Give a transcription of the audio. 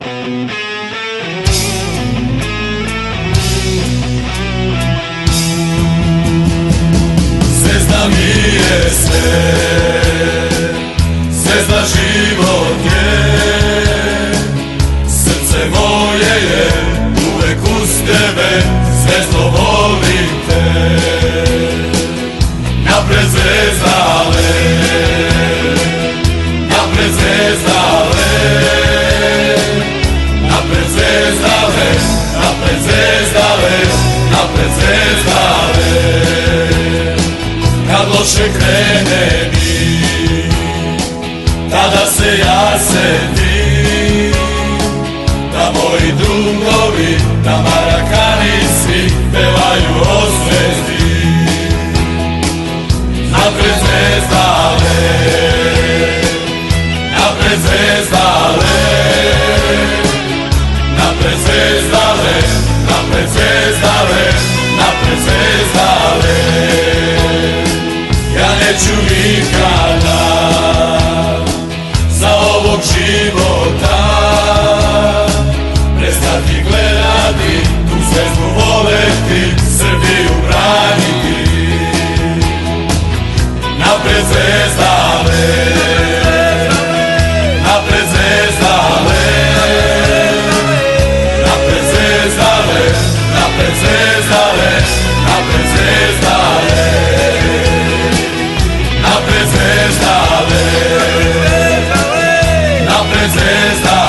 Zvezda mi je sve, zvezda život je, srce moje je uvek uz tebe, zvezdo volim te. Napred zvezdale, napred zvezdale, napred zvezdale, napred zvezdale, napred zvezdale. Kad loše krene mi, tada se ja setim da moji drugovi, da marakani svi pevaju o zvezdi. Napred zvezdale, napred zvezdale, napred zvezdale, napred zvezdale, napred zvezdale. Ja neću nikada za ovog života prestati gledati, tu zvezdu voleti, Srbiju braniti. Napred zvezdale, napred zvezdale, napred zvezdale, napred zvezdale, napred zvezdale, napred zvezdale, napred zvezdale.